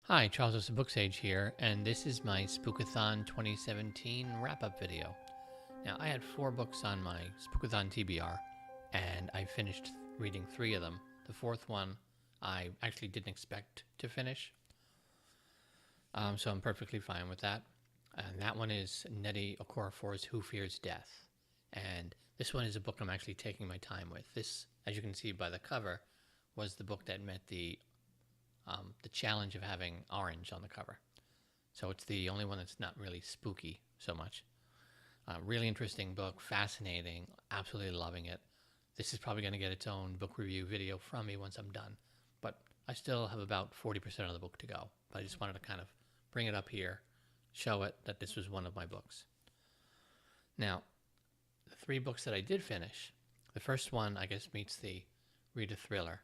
Hi, Charles the Book Sage here, and this is my Spookathon 2017 wrap-up video. Now, I had 4 books on my Spookathon TBR, and I finished reading 3 of them. The 4th one I actually didn't expect to finish, so I'm perfectly fine with that. And that one is Nnedi Okorafor's Who Fears Death. And this one is a book I'm actually taking my time with. This, as you can see by the cover, was the book that met the challenge of having orange on the cover. So it's the only one that's not really spooky so much. Really interesting book, fascinating, absolutely loving it. This is probably going to get its own book review video from me once I'm done. But I still have about 40% of the book to go. But I just wanted to kind of bring it up here, show it that this was one of my books. Now, the 3 books that I did finish, the first one, I guess, meets the read a thriller.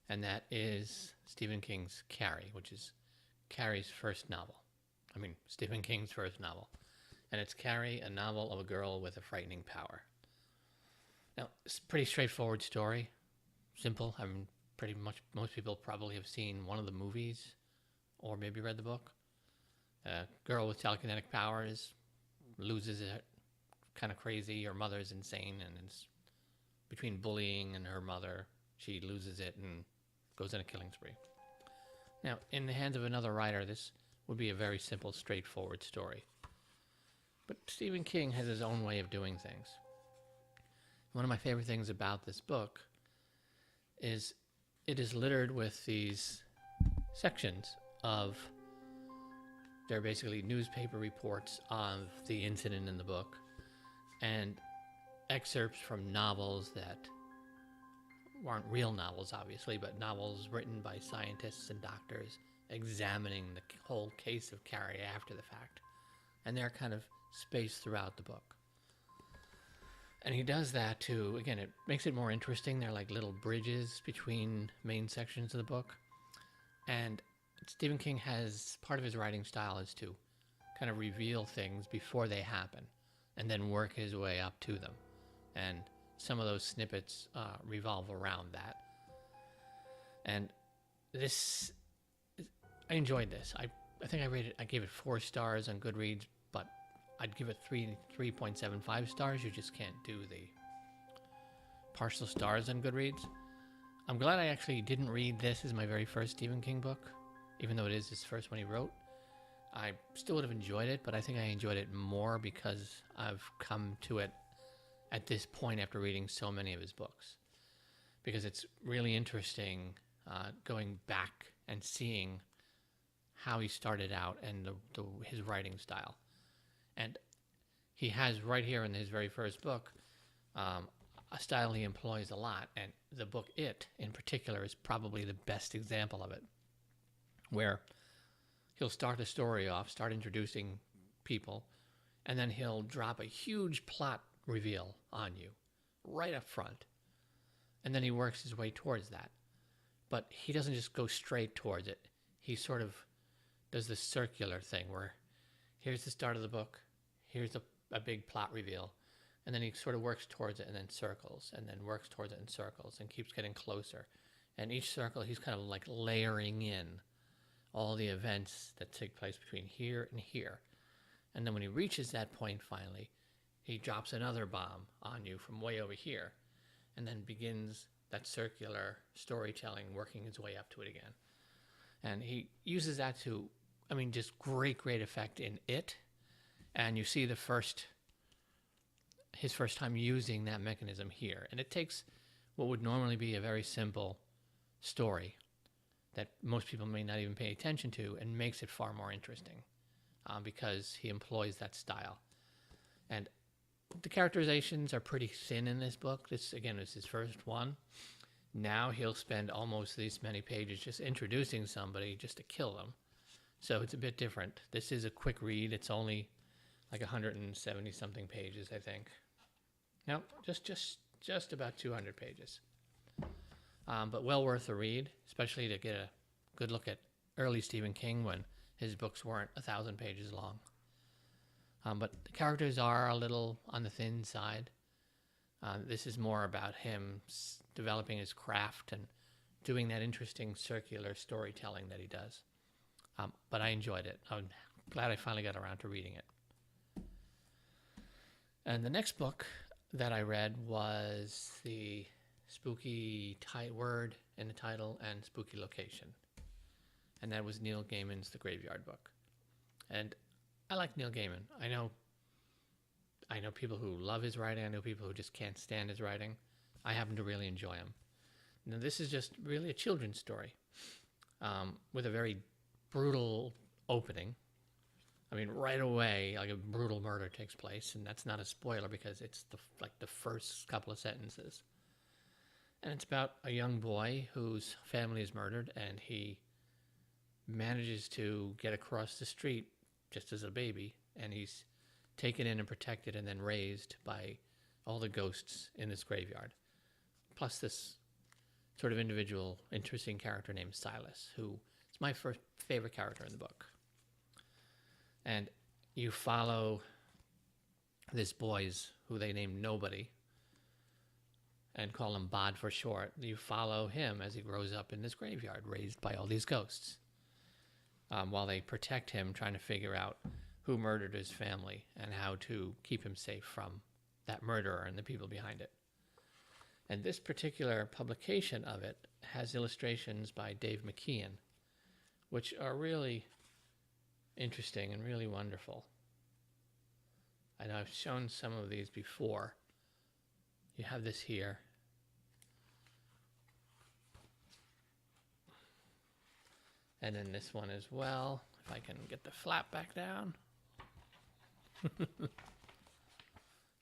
And that is Stephen King's Carrie, which is Carrie's first novel. Stephen King's first novel. And it's Carrie, a novel of a girl with a frightening power. Now, it's a pretty straightforward story. Simple. Pretty much most people probably have seen one of the movies or maybe read the book. A girl with telekinetic powers loses it, kind of crazy. Her mother's insane, and it's between bullying and her mother, she loses it and goes on a killing spree. Now, in the hands of another writer, this would be a very simple, straightforward story. But Stephen King has his own way of doing things. One of my favorite things about this book is it is littered with these sections of, they're basically newspaper reports of the incident in the book and excerpts from novels that aren't real novels, obviously, but novels written by scientists and doctors examining the whole case of Carrie after the fact. And they're kind of spaced throughout the book. And he does that to, again, it makes it more interesting. They're like little bridges between main sections of the book. And Stephen King has, part of his writing style is to kind of reveal things before they happen and then work his way up to them. And some of those snippets revolve around that. And this, I enjoyed this. I think I gave it 4 stars on Goodreads, but I'd give it 3.75 stars. You just can't do the partial stars on Goodreads. I'm glad I actually didn't read this as my very first Stephen King book, even though it is his first one he wrote. I still would have enjoyed it, but I think I enjoyed it more because I've come to it at this point after reading so many of his books, because it's really interesting going back and seeing how he started out and his writing style. And he has right here in his very first book a style he employs a lot, and the book It in particular is probably the best example of it, where he'll start a story off, start introducing people, and then he'll drop a huge plot reveal on you right up front, and then he works his way towards that. But he doesn't just go straight towards it. He sort of does this circular thing where here's the start of the book, here's a big plot reveal, and then he sort of works towards it and then circles, and then works towards it and circles, and keeps getting closer. And each circle he's kind of like layering in all the events that take place between here and here. And then when he reaches that point finally, he drops another bomb on you from way over here, and then begins that circular storytelling, working his way up to it again. And he uses that to, just great effect in It. And you see his first time using that mechanism here. And it takes what would normally be a very simple story that most people may not even pay attention to and makes it far more interesting because he employs that style. And the characterizations are pretty thin in this book. This, again, is his first one. Now he'll spend almost this many pages just introducing somebody just to kill them. So it's a bit different. This is a quick read. It's only like 170-something pages, I think. No, just about 200 pages. But well worth a read, especially to get a good look at early Stephen King when his books weren't 1,000 pages long. But the characters are a little on the thin side. This is more about him developing his craft and doing that interesting circular storytelling that he does. But I enjoyed it. I'm glad I finally got around to reading it. And the next book that I read was the spooky word in the title and spooky location. And that was Neil Gaiman's The Graveyard Book. And I like Neil Gaiman. I know people who love his writing. I know people who just can't stand his writing. I happen to really enjoy him. Now, this is just really a children's story with a very brutal opening. I mean, right away, like a brutal murder takes place, and that's not a spoiler because it's the first couple of sentences. And it's about a young boy whose family is murdered, and he manages to get across the street just as a baby, and he's taken in and protected and then raised by all the ghosts in this graveyard. Plus this sort of individual, interesting character named Silas, who is my first favorite character in the book. And you follow this boy's, who they named Nobody, and call him Bod for short. You follow him as he grows up in this graveyard, raised by all these ghosts, while they protect him, trying to figure out who murdered his family and how to keep him safe from that murderer and the people behind it. And this particular publication of it has illustrations by Dave McKeon, which are really interesting and really wonderful. I know I've shown some of these before. You have this here. And then this one as well, if I can get the flap back down.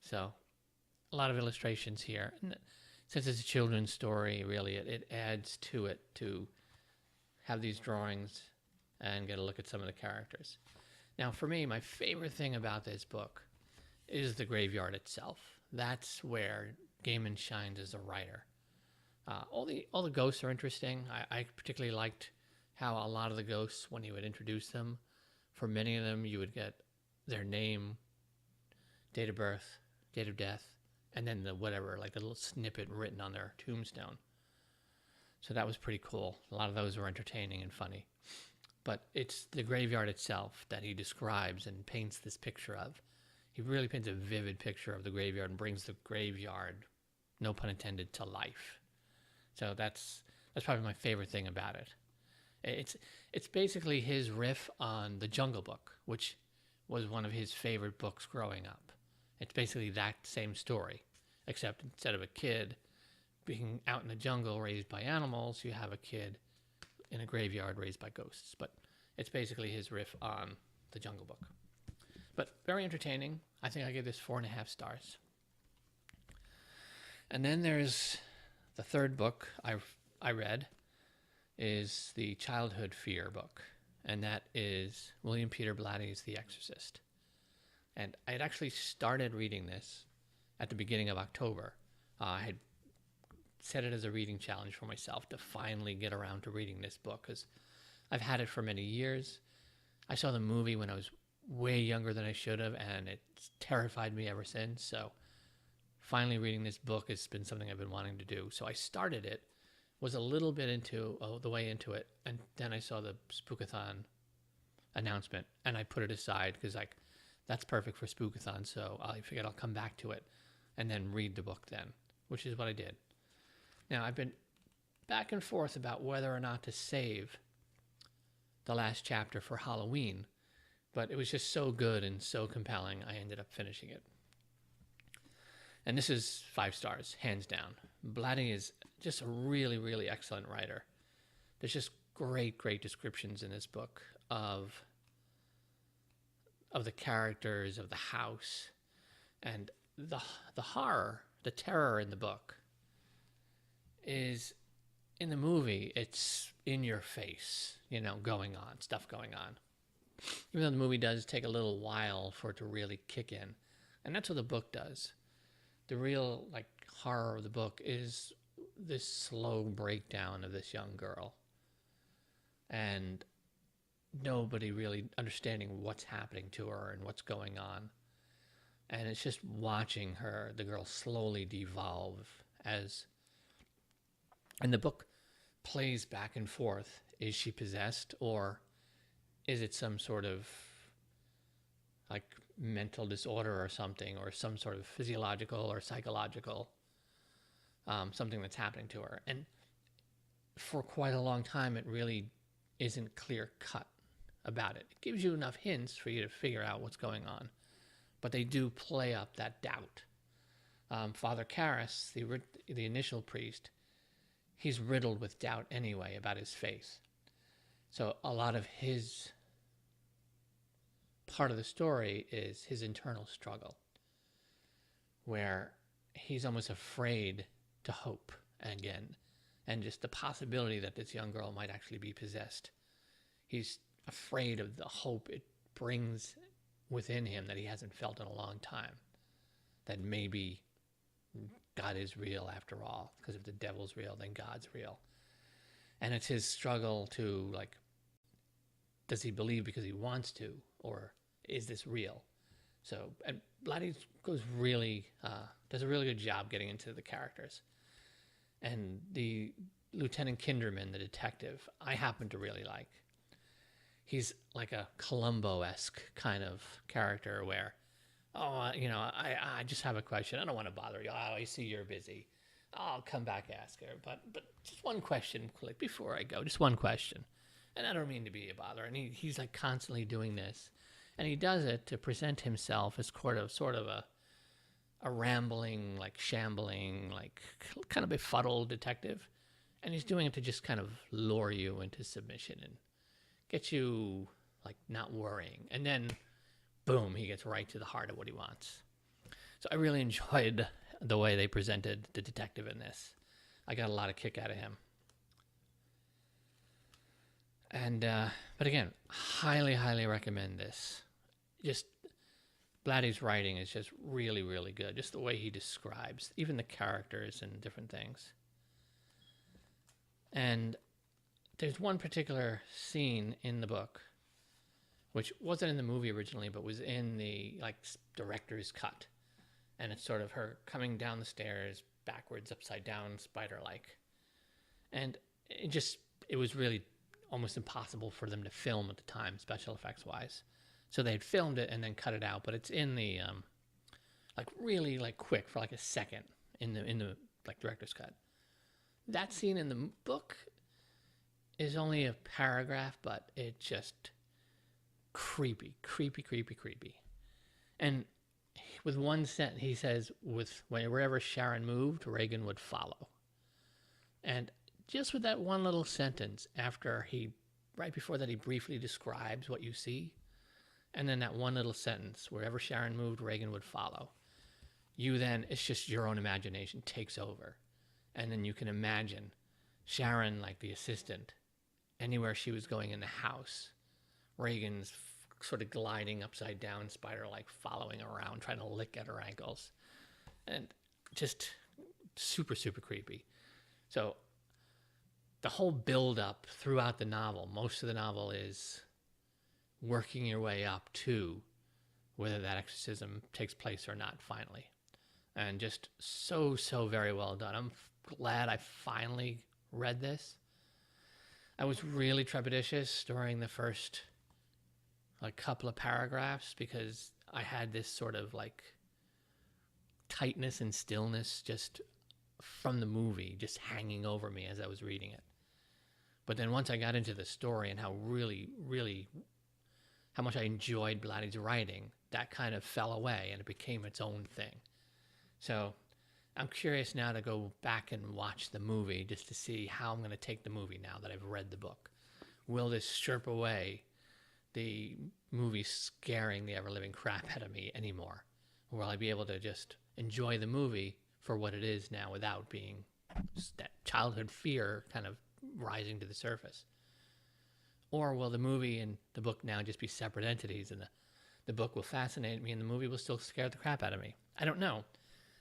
So, a lot of illustrations here. And since it's a children's story, really, it adds to it to have these drawings and get a look at some of the characters. Now, for me, my favorite thing about this book is the graveyard itself. That's where Gaiman shines as a writer. All the ghosts are interesting. I particularly liked how a lot of the ghosts, when he would introduce them, for many of them, you would get their name, date of birth, date of death, and then the little snippet written on their tombstone. So that was pretty cool. A lot of those were entertaining and funny. But it's the graveyard itself that he describes and paints this picture of. He really paints a vivid picture of the graveyard and brings the graveyard, no pun intended, to life. So that's probably my favorite thing about it. It's basically his riff on The Jungle Book, which was one of his favorite books growing up. It's basically that same story, except instead of a kid being out in the jungle raised by animals, you have a kid in a graveyard raised by ghosts. But it's basically his riff on The Jungle Book. But very entertaining. I think I give this 4.5 stars. And then there's the third book I read is the Childhood Fear book, and that is William Peter Blatty's The Exorcist. And I had actually started reading this at the beginning of October. I had set it as a reading challenge for myself to finally get around to reading this book, because I've had it for many years. I saw the movie when I was way younger than I should have, and it's terrified me ever since. So finally reading this book has been something I've been wanting to do. So I started it, was a little bit into the way into it, and then I saw the Spookathon announcement, and I put it aside because that's perfect for Spookathon. So I figured I'll come back to it and then read the book then, which is what I did. Now, I've been back and forth about whether or not to save the last chapter for Halloween, but it was just so good and so compelling, I ended up finishing it. And this is 5 stars, hands down. Blatty is just a really, really excellent writer. There's just great, great descriptions in this book of the characters, of the house, and the horror, the terror in the book is, in the movie, it's in your face, stuff going on. Even though the movie does take a little while for it to really kick in. And that's what the book does. The real horror of the book is this slow breakdown of this young girl. And nobody really understanding what's happening to her and what's going on. And it's just watching the girl slowly devolve and the book plays back and forth. Is she possessed, or is it some sort of like mental disorder or something, or some sort of physiological or psychological something that's happening to her. And for quite a long time, it really isn't clear cut about it. It gives you enough hints for you to figure out what's going on, but they do play up that doubt. Father Karras, the initial priest, he's riddled with doubt anyway about his faith. So a lot of his part of the story is his internal struggle, where he's almost afraid to hope again, and just the possibility that this young girl might actually be possessed. He's afraid of the hope it brings within him that he hasn't felt in a long time, that maybe God is real after all, because if the devil's real, then God's real. And it's his struggle to, like, does he believe because he wants to, or is this real? So, and Blatty does a really good job getting into the characters. And the Lieutenant Kinderman, the detective, I happen to really like. He's like a Columbo-esque kind of character where, I just have a question. I don't want to bother you. Oh, I see you're busy. I'll come back ask her. But just one question, like, before I go, just one question. And I don't mean to be a bother. And he's like constantly doing this. And he does it to present himself as sort of a rambling, like shambling, like kind of befuddled detective. And he's doing it to just kind of lure you into submission and get you like not worrying. And then, boom, he gets right to the heart of what he wants. So I really enjoyed the way they presented the detective in this. I got a lot of kick out of him. And, but again, highly, highly recommend this. Just, Blatty's writing is just really, really good. Just the way he describes, even the characters and different things. And there's one particular scene in the book, which wasn't in the movie originally, but was in the, like, director's cut. And it's sort of her coming down the stairs, backwards, upside down, spider-like. And it was really almost impossible for them to film at the time, special effects wise. So they'd filmed it and then cut it out, but it's in the like really like quick for like a second in the like director's cut. That scene in the book is only a paragraph, but it's just creepy. And with one sentence, he says, wherever Sharon moved, Reagan would follow. And just with that one little sentence, right before that, he briefly describes what you see. And then that one little sentence, wherever Sharon moved, Reagan would follow. It's just your own imagination takes over. And then you can imagine Sharon, like the assistant, anywhere she was going in the house, Reagan's sort of gliding upside down, spider-like, following around, trying to lick at her ankles. And just super, super creepy. So the whole build-up throughout the novel, most of the novel is working your way up to whether that exorcism takes place or not, finally. And just so very well done. I'm glad I finally read this. I was really trepidatious during the first like couple of paragraphs because I had this sort of like tightness and stillness just from the movie just hanging over me as I was reading it. But then once I got into the story and how much I enjoyed Blatty's writing, that kind of fell away and it became its own thing. So I'm curious now to go back and watch the movie just to see how I'm going to take the movie now that I've read the book. Will this strip away the movie scaring the ever-living crap out of me anymore? Or will I be able to just enjoy the movie for what it is now without being that childhood fear kind of rising to the surface? Or will the movie and the book now just be separate entities and the book will fascinate me and the movie will still scare the crap out of me? I don't know,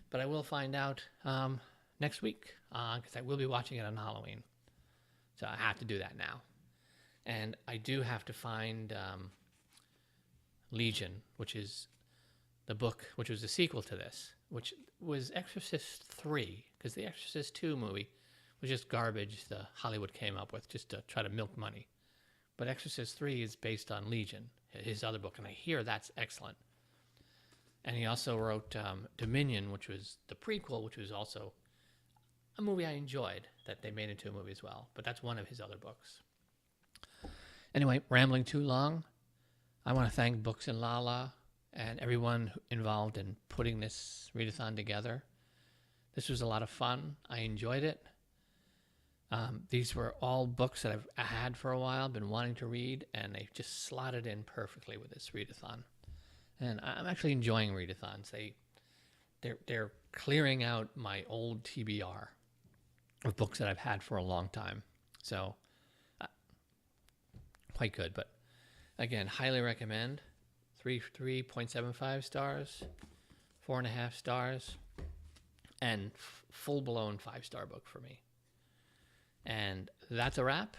but I will find out next week because I will be watching it on Halloween. So I have to do that now. And I do have to find Legion, which is the book, which was the sequel to this, which was Exorcist 3, because the Exorcist 2 movie was just garbage the Hollywood came up with just to try to milk money. But Exorcist 3 is based on Legion, his other book, and I hear that's excellent. And he also wrote Dominion, which was the prequel, which was also a movie I enjoyed that they made into a movie as well. But that's one of his other books. Anyway, rambling too long. I want to thank Books and Lala and everyone involved in putting this readathon together. This was a lot of fun. I enjoyed it. These were all books that I had for a while, been wanting to read, and they just slotted in perfectly with this readathon. And I'm actually enjoying readathons. They're clearing out my old TBR of books that I've had for a long time. So, quite good. But again, highly recommend. 3.75 stars, 4.5 stars, and full-blown 5-star book for me. And that's a wrap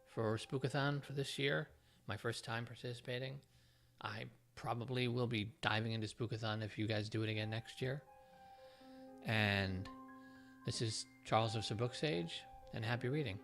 for Spookathon for this year. My first time participating. I probably will be diving into Spookathon if you guys do it again next year. And this is Charles of Sir Booksage, and happy reading.